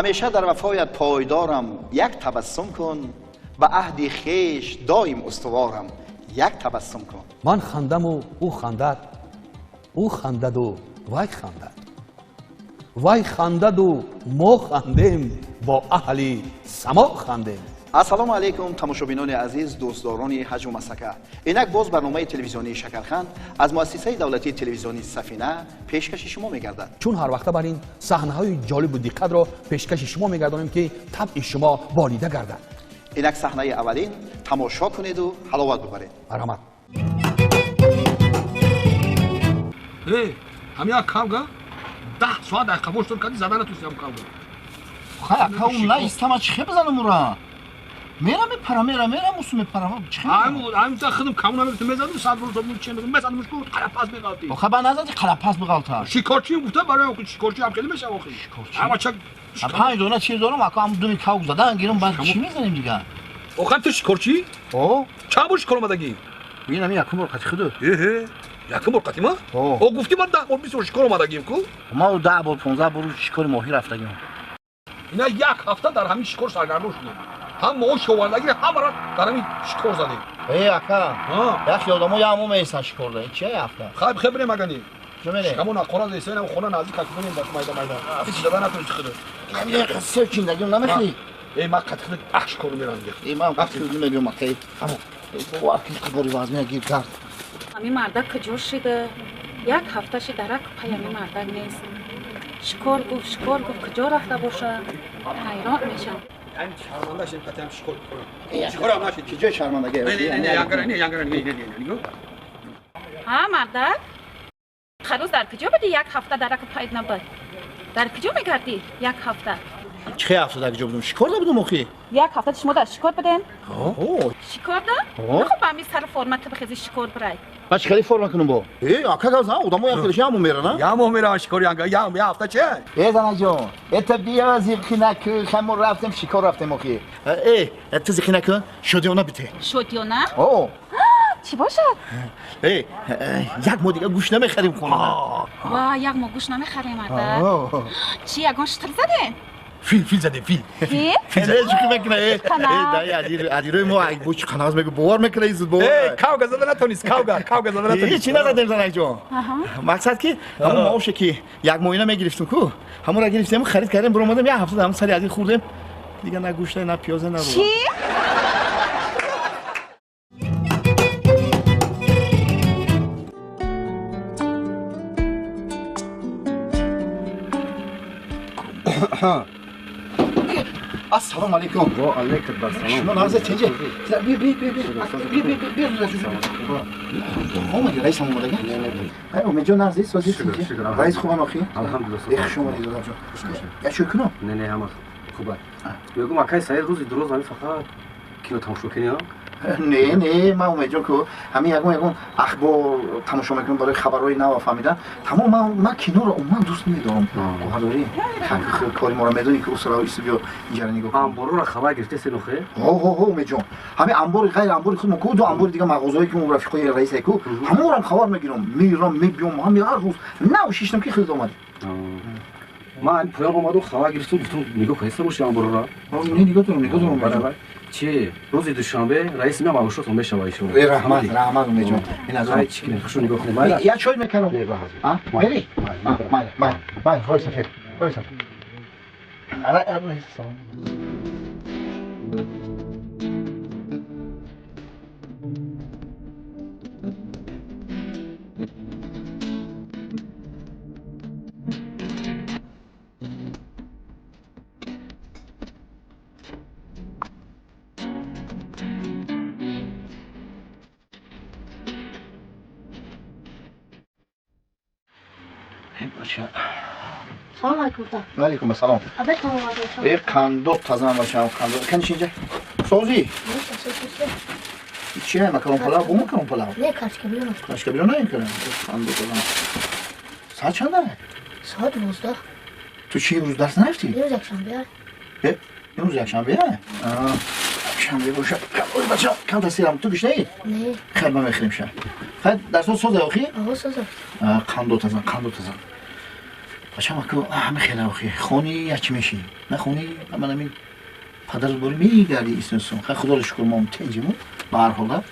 همیشه در وفایت پایدارم، یک تبسم کن. به عهد خویش دایم استوارم، یک تبسم کن. من خندم و او خندد، او خندد و وای خندد، وای خندد و ما خندیم، با اهل سما خندیم. السلام علیکم تماشابینان عزیز، دوستداران حج و مسکه. اینک باز برنامه تلویزیونی شکرخند از مؤسسه دولتی تلویزیونی سفینه پیشکش شما میگردد. چون هر وقت بر این صحنه‌های جالب و دقت را پیشکش شما میگردانیم که طبع شما بالیده گردد. اینک صحنه اولین، تماشا کنید و حلاوت ببرید. مرحمت. همین کاوگا 10 ساعت در خاموش کردی زدن تو سیام کاوگا. خیلی کاون نه استما چه بزنم اون میرم میپرم موسم میپرم چه همین خودم کاونا میگم میزدم صد روز بود چه میگم مثلا مشکل قلپاس میگالتی خب نزدی قلپاس بگالتا شیکارچی بوده برای اون شیکارچی هم خیلی میشه آخه اما چه 5 دونه چیز دارم اکام دونی کاو زدن گیرم بعد چی میزنیم دیگه آخه تو شیکارچی او چه باش کلمدگی ببینم یکم مرقتی خودو یکم مرقتی ما او گفتی من 10 بار 20 بار شیکار اومدگیم کو ما 10 بار 15 بار شیکار ماهی رفتگیم اینا یک هفته در همین شیکار سرگردان شدیم هم ما شواندگی هم را در همین شیکار زدیم اکا یک یادمو یامو میسن شیکار دادیم چه هفته خبره مگنی جمله همون قرآن دیسن خونه نزدیک کنیم باش میدان هیچ دادن نتونی چخده یه قصه چیندگیم نمیخوای ای ما قطعه اخش کنم میرم دیگه ای ما قصه میگم خیلی اما واقعا خبری وازنه گیر کرد همین مردک کجا شده یک هفته شده درک پیامی مردک نیست شکار گفت کجا رفته باشه حیران میشم این شرمنده شیم قطعه هم شکار کنم شکار هم نشید کجا شرمندگی نه یانگرانی ها مردک خروز در کجا بودی یک هفته درک پاید نبود در کجا میگردی یک هفته چه هفته در کجا بودم شکار بودم اخی یک هفته شما در شکار بدین شکار ده خب همین سر فرمت بخیزی شکار برای باش خیلی فرم کنم با آکا گاز نه اودامو یخیلش یامو میره نه یامو میره شکار یه هفته چه زنا جون بیا زیخینک خمو رفتم شکار رفتم اخی تو زیخینک شدی اونا بده شدی اونا چی باشه یک ما دیگه گوش نمیخریم خونه وا یک ما گوش نمیخریم مرده چی یگان شتر زدین فیل زده فیل چی میکنه ادیروی ما اگه بوچ خناز میگه باور میکنه زود باور کاوگا زدن نتونیست کاوگا زدن نتونیست چی نزدیم زنک جون مقصد که همون ماوشه که یک ماهینه میگرفتیم کو همون را گرفتیم خرید کردیم برو اومدم یه هفته همون سری از این خوردیم دیگه نه گوشت نه پیاز نه چی السلام علیکم و علیکم السلام شما نازه چنجه بیا اومدی رئیس هم اومده امید جان عزیز وزیر چنجه رئیس خوبم اخی الحمدلله شما دیدم جان یا چه کنم نه همه خوبه میگم اکای سایه روزی درست همین فقط کینو تماشا کنی ها نه ما امید جان که همین یگون اخبار تماشا میکنم برای خبرهای نو فهمیدن تمام ما کینو رو عموما دوست نمیدارم داری کاری ما رو میدونی که اصلا استودیو اینجا نگاه انبار رو خبر گرفته سنوخه امید جان همین انبار غیر انبار خودم کو دو انبار دیگه مغازه‌ای که اون رفیقای رئیس کو همون رو خبر میگیرم میبیام همین هر روز نه شیشتم که خیلی اومد ما این پیام اومدم خبر گرفتم گفتم نگاه کنید باشه انبار رو نگاه دارم برابر چه روز دوشنبه رئیس میام آوشتون بشه وایشون رحمت امید جان این از آی چیکار خوشو نگاه کنید یا چای میکنم ها میری مال وایس فکر وایس سلام علیکم. وعلیکم السلام. یک کندو تازه باشم کندو کنی اینجا سوزی چیه مکرون پلاو بو مکرون پلاو نه کاش که بیرون نه اینکه کندو تازه ساعت چنده ساعت 12 تو چی روز درس نرفتی روز یکشنبه امروز یکشنبه شنبه باشه بچه کم تاثیرم تو بیشتر ای نه خیلی من میخریم شد خیلی درس سوزه آخی سوزه کندو تازه بچه‌م که همه خیلی آخی خونی یا چی میشی نخونی من همین پدر باری میگردی استنسون خیلی خدا رو شکر ما تنجیمون به هر حال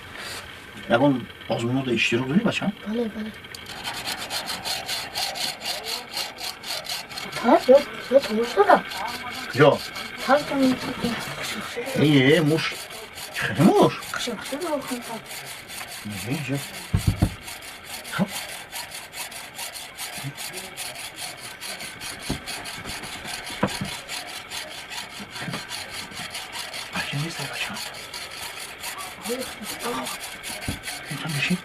یکون آزمون رو اشتراک داری بچه‌م بله بله طرف یا تموش دادم جا طرف تموش ایه موش خیلی موش کشم خیلی آخون اینجا خب بچه نیست بچه اینجا میشید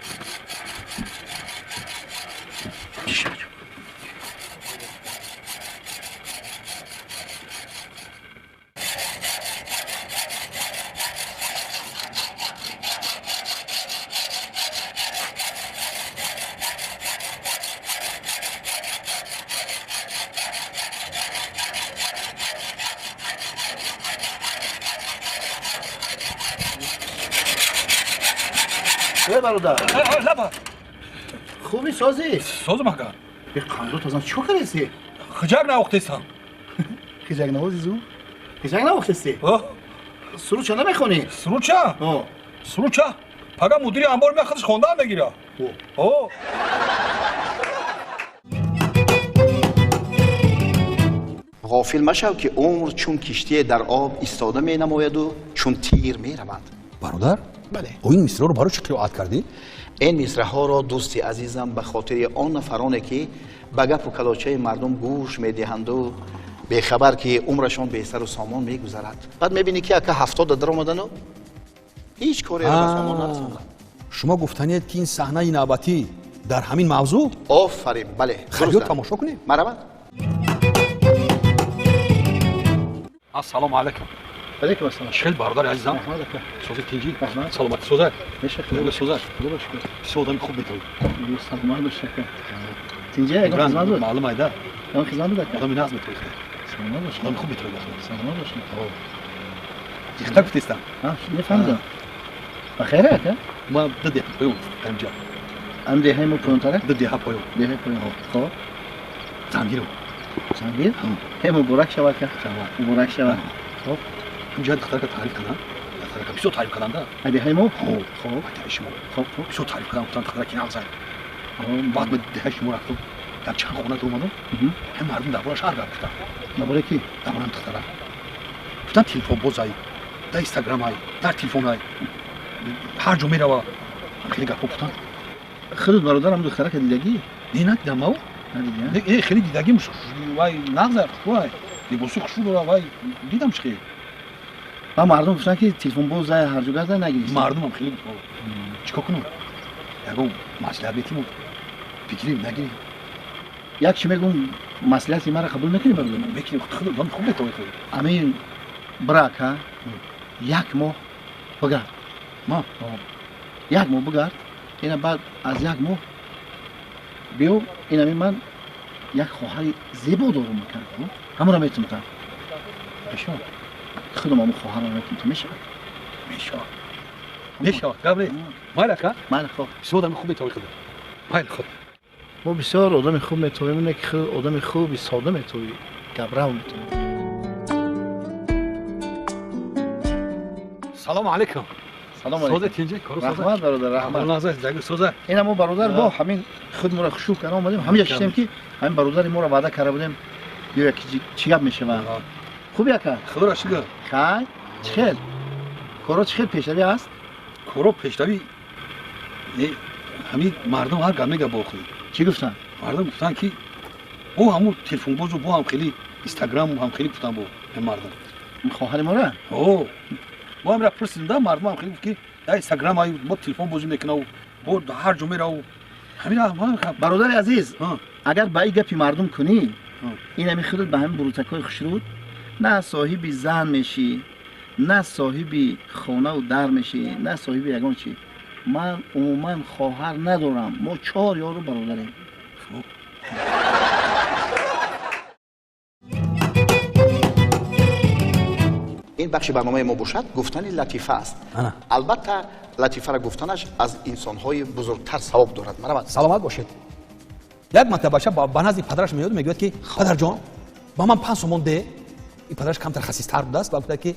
چی بچه برادر لبا خوبی سازی سازم اگر به قندو تازم چو کرسی خجاگ نوختیستم خیجاگ نوازی خیجاگ نوختستی سرو چه نمیخونی سروچا سروچا پگا مدیر انبار میخوادش خوندن بگیره او غافل مشو که عمر چون کشتی در آب ایستاده می نماید و چون تیر می روند. برادر بله. او این مصرع رو برای چی قرائت کردی؟ این مصرع ها را دوستی عزیزم به خاطر آن نفرانی که به گپ و کلاچه مردم گوش می دهند و به خبر که عمرشان به سر و سامان می گذرد. بعد می بینی که اگه 70 در آمدن و هیچ کاری را به سامان نرساندن. شما گفتنید که این صحنه نوبتی در همین موضوع آفرین بله. خیلی تماشا کنیم. مرحبا. السلام علیکم علیکم السلام شل برادر عزیزم سوزی تیجی سلامت سوزه خوبه سوزه سودم خوب میتونی سلامت باشه تینجا اگه خدمت بود معلوم ایده اون خدمت بود آدم ناز میتونی سلامت باشه آدم خوب میتونی سلامت باشه چیکار کردیستم ها نفهمیدم بخیره که ما ددی پایون اینجا ام ده همو پونتره ددی ها پایون ده پایون خب زنگیرو زنگیر همو برک شود که برک شود خب اینجا دختر که تعریف کنن دختر که بیشتر تعریف کنن ده ادی همو خب تعریف شما خب بیشتر تعریف کنن گفتن دختر که نازن بعد به ده شما رفتم در چند خونه تو اومدم هم مردم درباره شهر گفتن درباره کی درباره دختر گفتن تلفن بازای در اینستاگرام های در تلفن های هر جا میره خیلی گپ گفتن خودت برادرم دختره که دیدگی نه ندیدم او نه خیلی دیدگی میشه وای نغزه وای لباسو خوشو داره وای دیدم چه با مردم گفتن که تلفن باز هر جا گرده نگیری مردم هم خیلی چیکار کنم یگو مصلحت بیتیم بگیریم نگیریم یک چی میگم مصلحت مرا قبول نکنی برادر بگیریم خود خوب بتوی امین براک ها یک ماه بگرد ما یک ماه بگرد اینا بعد از یک ماه بیو این همین من یک خواهر زیبا دارم میکنم همون رو میتونم میشه خودم همون خواهر رو میتونم میشه قبل مالکه من خب سودم خوب بتوی خود مال خود ما بسیار آدم خوب میتونیم اینه که آدم خوبی ساده میتونی گبرو میتونی سلام علیکم سلام علیکم سوزه تینجه کارو سوزه رحمت برادر رحمت نازه جگو سوزه این ما برادر با همین خود ما را خوشو کنه اومدیم همین یکیشیم که همین برادر ما را وعده کرده بودیم یه یکی چی گپ میشه و خوبی اکا خدا را شکر خیر چخیر کارو چخیر پیشروی هست کارو پیشروی همین مردم هر گام میگه با خود چی گفتن مردم گفتن که او همون تلفن باز و با هم خیلی اینستاگرام هم خیلی گفتن با این مردم خواهر ما را او ما هم را پرسیدم مردم هم خیلی گفت که در اینستاگرام های با تلفن بازی میکنه و با هر جا میره و همین ما برادر عزیز اگر با این گپی مردم کنی این همین خودت به همین بروتکای خشرود نه صاحبی زن میشی نه صاحبی خانه و در میشی نه صاحبی یگان چی من عموما خواهر ندارم ما 4 یارو برادریم این بخش برنامه ما باشد گفتن لطیفه است البته لطیفه را گفتنش از انسان‌های بزرگتر ثواب دارد مرحبا سلامت باشید یک مرتبه شب با نزد پدرش میاد میگه که پدر جان با من 5 سومون ده. این پدرش کمتر خسیستر بوده است و گفته که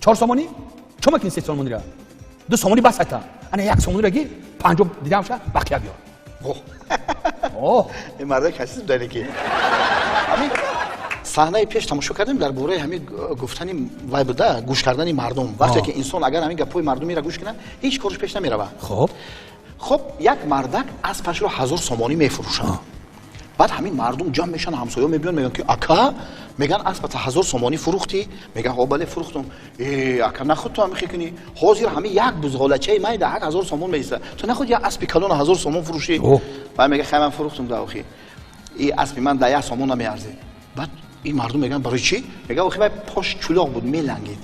4 سومونی شما که 3 سومونی را 2 سومونی بس تا انا 1 سومونی را گیر 5 دیدم شه بقیه بیار. اوه این مرد خسیس بوده که همین صحنه پیش تماشا کردیم در باره همین گفتنی وای بوده گوش کردن مردم وقتی که انسان اگر همین گپای مردمی را گوش کنه هیچ کارش پیش نمیره. خب یک مردک اسبش رو 1000 سومانی میفروشه. بعد همین مردم جمع میشن همسایه‌ها میبینن میگن که اکا میگن اسب تا 1000 سومانی فروختی؟ میگه ها بله فروختم. اکا نخود تو هم میخونی حاضر همین یک بزغالچه می ده 1000 سومان میسه تو نخود یا اسب کلون 1000 سومان فروشی؟ بعد میگه خیلی من فروختم ده اخی این اسب من ده 1 سومان نمیارزه. بعد این مردم میگن برای چی؟ میگه اخی پاش چلاق بود میلنگید.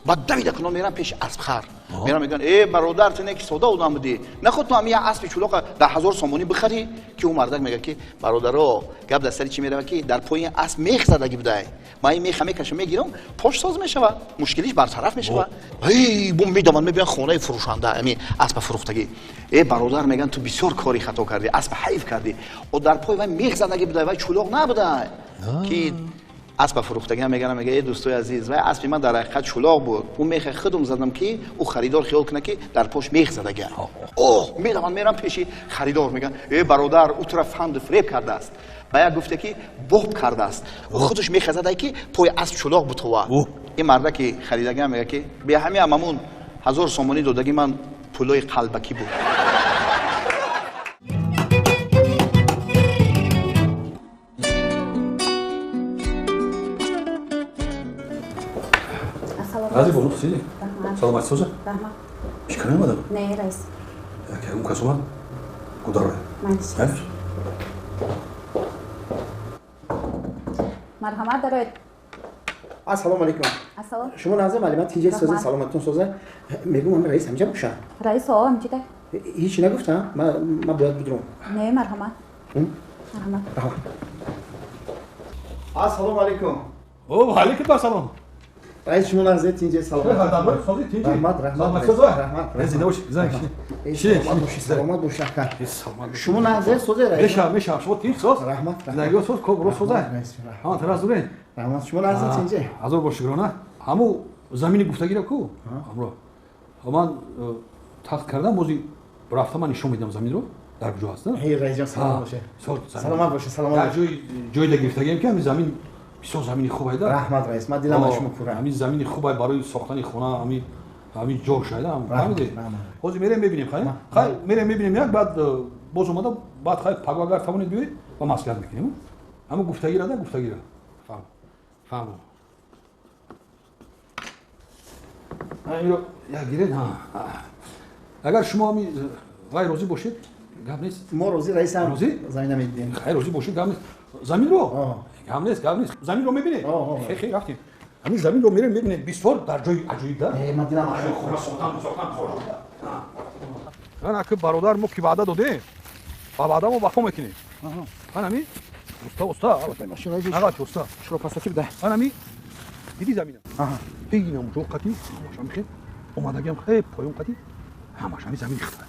بعد دویده کنم میرن پیش اسب خر میرن میگن ای برادرت اینه که سودا اونم بدی نخود تو هم یه اسب چلاق در 1000 سومانی بخری که اون مردک میگه که برادرها گپ در سری چی میره که در پای اسب میخ زدگی بوده من این میخ میکشم میگیرم پاش ساز میشه مشکلیش برطرف میشه. ای بوم میدون میبینن خونه فروشنده همین اسب فروختگی ای برادر میگن تو بسیار کاری خطا کردی اسب حیف کردی و در پای و میخ زدگی بوده و چلاق نبوده که اسب فروختگی هم میگن میگه ای دوستای عزیز و اسب من در حقیقت چلاق بود اون میخ خودم زدم که او خریدار خیال کنه که در پاش میخ زدگی میدونن میرم پیش خریدار میگن ای برادر او طرف فند فریب کرده است باید گفته که بوب کرده است خودش میخ زده که پای اسب چلاق بود و این مرد که خریدگی هم میگه که به همین هممون 1000 سومانی دادگی من پولای قلبکی بود. Разве было сидеть? Саламат тоже? Да. Шикарно было? Не, райс. Я ум касума? Куда рай? Майс. مرحمت دارید. السلام علیکم. السلام. شما نازم معلومات اینجا سازه سلامتتون سازه میگم من رئیس همینجا باشم. رئیس آقا همینجا ده. هیچ نگفتم من باید بدونم. نه مرحمت. مرحمت. السلام علیکم. او علیکم السلام. رئیس شما نازم اینجا سلامت. رحمت. زنده باشی. سلامت باشی. شما نازم سازه رئیس. میشه شما تیم ساز. رحمت. زنده ساز کوبرو سازه. ها تراز دورین. رحمت شما نازم اینجا. هزار باشگرانه. همو زمین گفتگی رو کو. امرو. من تاخت کردم موزی رفتم من نشون میدم زمین رو در کجا هست. هی رئیس سلام باشه. سلامت باشه. سلامت. جای گرفتگی میکنم زمین بسیار زمین خوبه ده. رحمت رئیس من دیدم شما پوره. همین زمین خوبه برای ساختن خونه همین جور شده فهمیدی؟ حاضر میریم ببینیم خیلی میریم ببینیم یک بعد باز اومده بعد خیلی پگو اگر توانید بیایید با مسئله میکنیم اما گفتگی را ده گفتگی را فهم اینو یک گیرید اگر شما همین غیر روزی باشید گپ نیست ما روزی رئیس هم زمین نمیدیم خیر روزی باشید گپ نیست زمین رو گپ نیست زمین رو میبینید خیلی رفتیم همین زمین رو میریم میبینید بسیار در جای عجیب ده من دیدم خوبه ساختن من اگه برادر مو که وعده داده با وعده مو وفا میکنیم من همین استا آقا استا شروع پاسکی بده من همین دیدی زمینم بگینم جو قطی همش میخه اومدگیم خیلی پایون قطی همش همین زمین خفته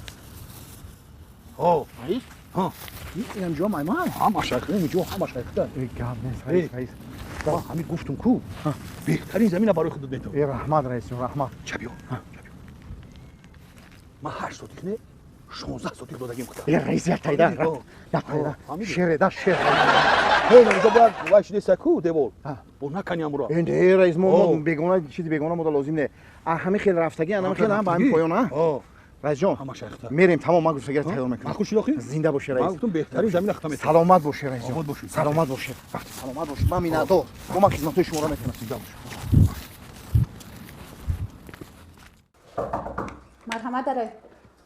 رئیس این جا مایمان همش خیلی جو همش خفته رئیس همین گفتم کو بهترین زمین برای خودت میتونم رحمت رئیس رحمت چبیو ما 8 سوتیک نه 16 سوتیک دادگیم خدا رئیس یک تایده شیر ده شیر هی اینجا باید وایش نیست کو دیوار بو نکنی امرو این ده رئیس ما بیگونه چیزی بیگونه ما لازم نه همه خیلی رفتگی همه خیلی هم با همین پایان رئیس جان میریم تمام ما گفتگی تیار میکنیم من خوشی داخل زنده باشه رئیس من گفتم بهترین زمین ختم میکنم سلامت باشه رئیس سلامت باشه سلامت باشه سلامت باشه من میندو ما خدمت شما را میکنم زنده باشه مرحمت دارید.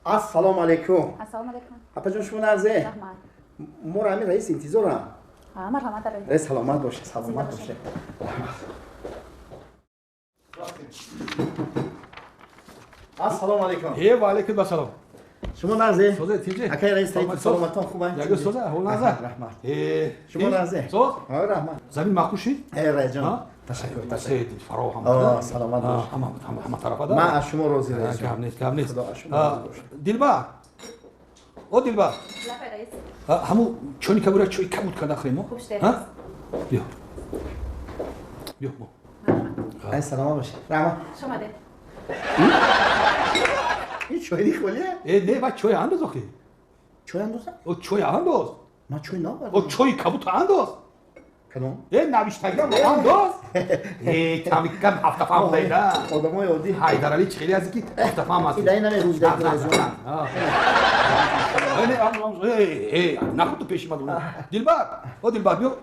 السلام علیکم. السلام علیکم. اپا جان شما نرزه. رحمت. ما را همین رئیس انتظارم. مرحمت دارید. رئیس سلامت باشه سلامت باشه. السلام علیکم. و علیکم السلام. شما نرزه. سوزه تیجه. اکی رئیس سلامتان خوبه. یک سوزه هول نزه. رحمت. شما نرزه. سوز. رحمت. زمین مخوشی؟ رئیس جان. تشکر فراهم. سلامت باشه. همه طرفا ده. من از شما راضی رئیس. کم نیست. دلبر. او دلبر لبه رئیس همو چونی کبوره چوی کبود کرده خیمو خوش دارید. ها بیا بیا مو ای سلام باشه رحمه شما ده این چوی خولیه نه با چوی انداز آخه چوی اندازه او چوی انداز ما چوی نبردم او چوی کبوت انداز کدوم نوشتگیرم انداز تامی کم هفته فهم دیده آدمای عادی حیدر علی خیلی از اینکه هفته فهم هستی ایده اینه روز دیگه تلویزیون نه خود تو پیشی من دلبر او دلبر بیا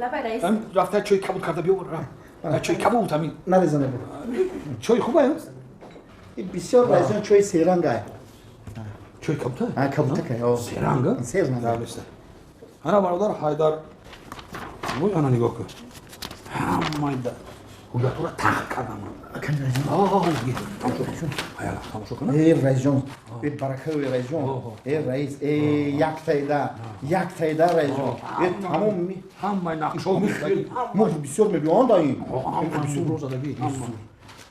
لبه رئیس رفته چوی کبوت کرده بیا چوی کبوت همین نریزنه بود چوی خوبه این بسیار رایزون چوی سیرنگه چوی کبوته ها کبوته که سیرنگه سیرنگه انا برادر حیدر وای انا نگاه کن همه ده حجت رو تخت کردم دیگه تماشا کنم ای رئیس جان ای برکه ای رئیس جان ای رئیس ای یک تایده رئیس جان ای تمام می همه نقشه میخوایی ما بسیار میبیان داییم بسیار روز دادگی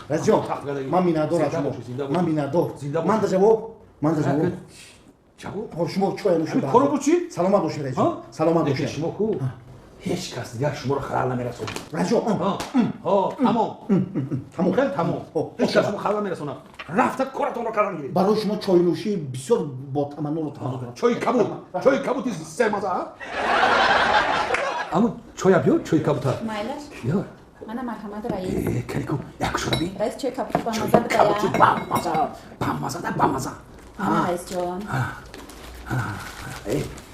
رئیس جان من مینادور از شما من مینادور من در جواب جواب شما چوی نوشید کارو بچی سلامت باشید رئیس جان سلامت باشید شما کو هیچ کس دیگر شما رو خلال نمیرسونه رئیس جان تمام خیلی تمام هیچ کس شما خلال نمیرسونه رفته کارتون رو کردن گیرید برای شما چای نوشی بسیار با تمنا رو تمنا کنم چای کبوت سر مزه اما چای بیا چای کبوت مایلش بیا منم مرحمت رئیس کلیکو یک شو بی رئیس چه کبوت با مزه کبوت بده با مزه نه رئیس جان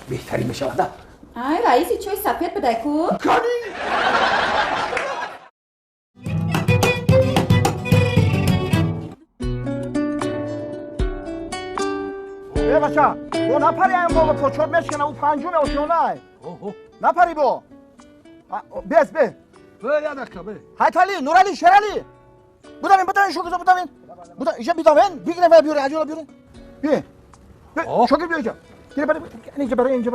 بهتری میشه ای رئیسی چای سفید بده کو ای بچه او نپری این موقع پوچور میشکنه او پنجم اوشونه نپری بو بیس بی یادک به حیتالی نورالی شرالی بودم این شوکزا بودم اینجا بیدامن بیگنه و بیوره عجولا بیوره بی شوکر بیا اینجا اینجا برای اینجا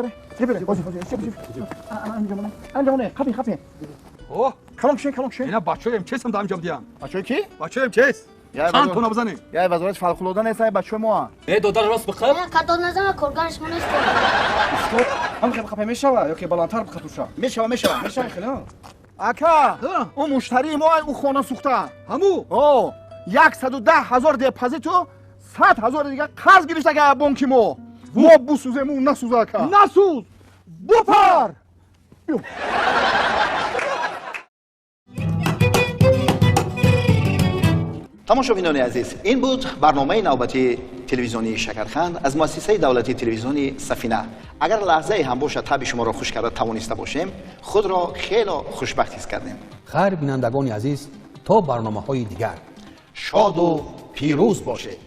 بازی انجام نه خفی کلام شه اینا بچه‌ام چیستم دارم انجام دیدم بچه کی؟ بچه‌ام چیست چند تا نبزنی یا وزارت فوق‌العاده نیست بچه ما دادر راست بخیر کدو نزن کارگرش من است هم خفه میشوه یا که بالاتر بخطوشه میشه خیلی اکا اون مشتری ما اون خونه سوخته همو 110,000 دپازیت و 100,000 دیگه قرض گرفته که بانکی ما بسوزیم اون نسوزه اکا نسوز بپر تماشاچیان عزیز این بود برنامه نوبتی تلویزیونی شکرخند از مؤسسه دولتی تلویزیونی سفینه. اگر لحظه هم باشه تاب شما را خوش کرده توانسته باشیم خود را خیلی خوشبخت حس کردیم. خیر بینندگان عزیز تا برنامه‌های دیگر شاد و پیروز باشید.